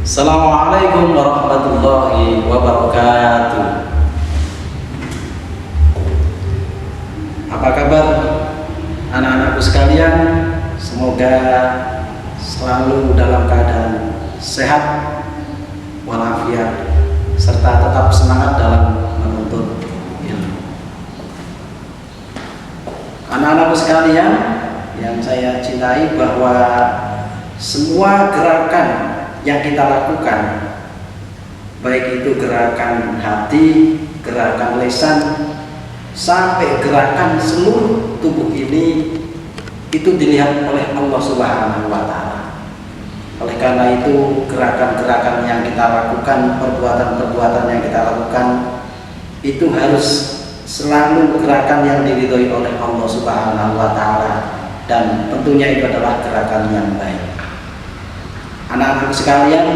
Assalamualaikum warahmatullahi wabarakatuh. Apa kabar anak-anakku sekalian? Semoga selalu dalam keadaan sehat walafiat serta tetap semangat dalam menuntut ilmu. Anak-anakku sekalian yang saya cintai, bahwa semua gerakan yang kita lakukan, baik itu gerakan hati, gerakan lisan, sampai gerakan seluruh tubuh ini, itu dilihat oleh Allah Subhanahu wa Ta'ala. Oleh karena itu, gerakan-gerakan yang kita lakukan, perbuatan-perbuatan yang kita lakukan, itu harus selalu gerakan yang diridhoi oleh Allah Subhanahu wa Ta'ala, dan tentunya itu adalah gerakan yang baik. Anak-anak sekalian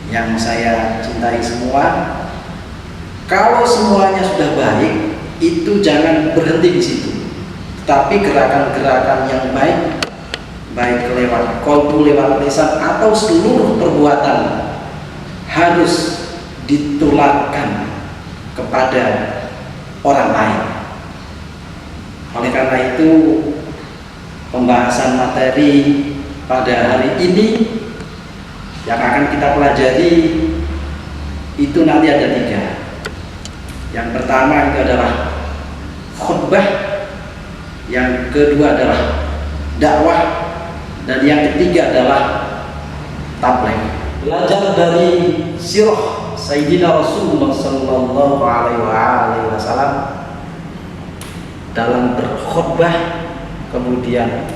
yang saya cintai semua, kalau semuanya sudah baik, itu jangan berhenti di situ, tapi gerakan-gerakan yang baik, baik lewat qalbu, lewat lisan, atau seluruh perbuatan, harus ditularkan kepada orang lain. Oleh karena itu, pembahasan materi pada hari ini yang akan kita pelajari itu nanti ada 3. Yang pertama itu adalah khutbah, yang kedua adalah dakwah, dan yang ketiga adalah tabligh. Belajar dari sirah Sayyidina Rasulullah Sallallahu Alaihi Wasallam dalam berkhutbah, kemudian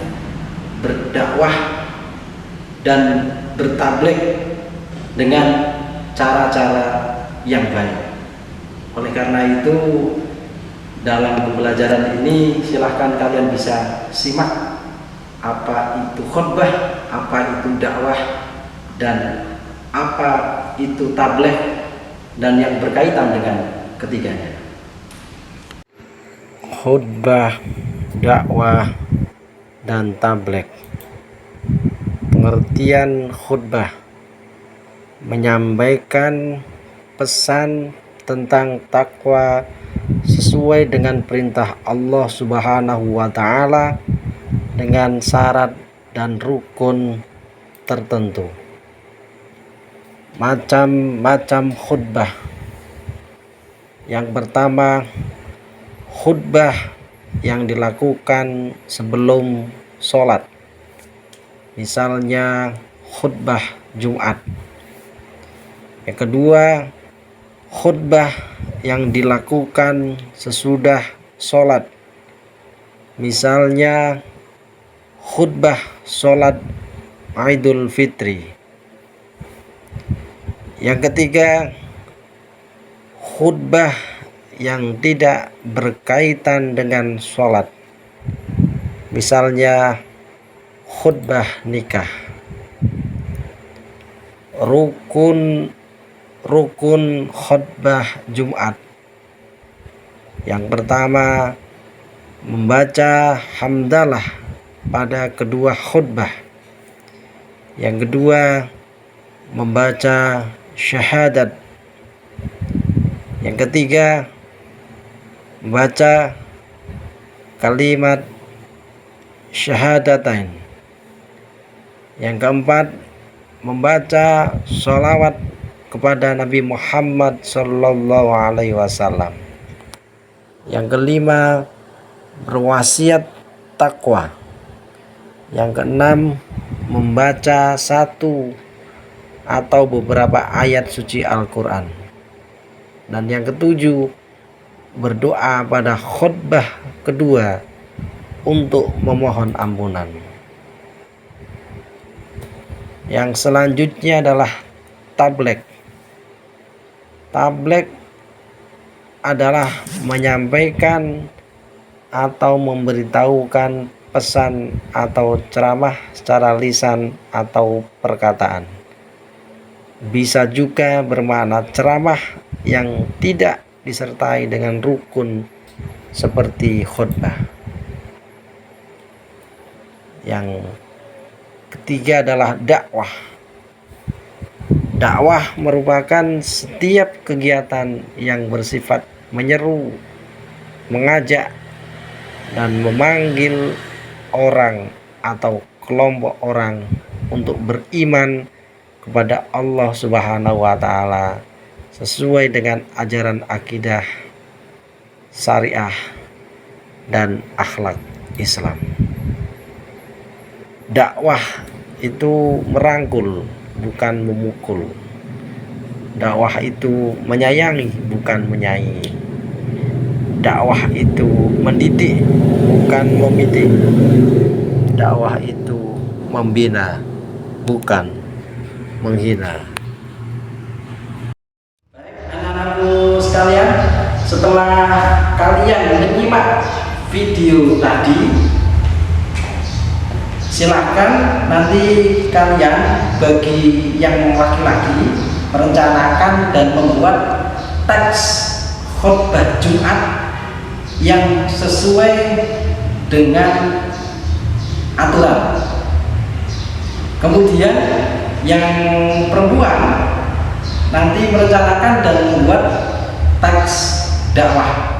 berdakwah dan bertabligh dengan cara-cara yang baik. Oleh karena itu, dalam pembelajaran ini silahkan kalian bisa simak apa itu khutbah, apa itu dakwah, dan apa itu tabligh, dan yang berkaitan dengan ketiganya. Khutbah, dakwah, dan tabligh. Pengertian khutbah: menyampaikan pesan tentang takwa sesuai dengan perintah Allah Subhanahu wa Ta'ala dengan syarat dan rukun tertentu. Macam-macam khutbah. Yang pertama, khutbah yang dilakukan sebelum sholat, misalnya khutbah Jumat. Yang kedua, khutbah yang dilakukan sesudah sholat, misalnya khutbah sholat Idul Fitri. Yang ketiga, khutbah yang tidak berkaitan dengan sholat, misalnya khutbah nikah. Rukun khutbah Jumat. Yang pertama, membaca hamdalah pada kedua khutbah. Yang kedua, membaca syahadat. Yang ketiga, membaca kalimat syahadatain. Yang keempat, membaca sholawat kepada Nabi Muhammad Sallallahu Alaihi Wasallam. Yang kelima, berwasiat takwa. Yang keenam, membaca satu atau beberapa ayat suci Al-Quran. Dan yang ketujuh, berdoa pada khutbah kedua untuk memohon ampunan. Yang selanjutnya adalah tabligh. Tabligh adalah menyampaikan atau memberitahukan pesan atau ceramah secara lisan atau perkataan. Bisa juga bermakna ceramah yang tidak disertai dengan rukun seperti khutbah. Yang ketiga adalah dakwah. Dakwah merupakan setiap kegiatan yang bersifat menyeru, mengajak, dan memanggil orang atau kelompok orang untuk beriman kepada Allah Subhanahu wa Ta'ala sesuai dengan ajaran akidah, syariah, dan akhlak Islam. Dakwah itu merangkul, bukan memukul. Dakwah itu menyayangi, bukan menyaingi. Dakwah itu mendidik, bukan memedidik. Dakwah itu membina, bukan menghina. Baik, anak-anakku sekalian, setelah kalian menyimak video tadi, silahkan nanti kalian bagi yang laki-laki merencanakan dan membuat teks khutbah Jumat yang sesuai dengan aturan. Kemudian yang perempuan nanti merencanakan dan membuat teks dakwah.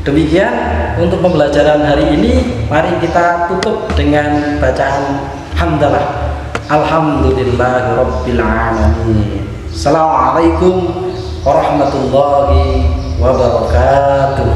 Demikian untuk pembelajaran hari ini. Mari kita tutup dengan bacaan hamdalah. Alhamdulillahirabbil alamin. Assalamualaikum warahmatullahi wabarakatuh.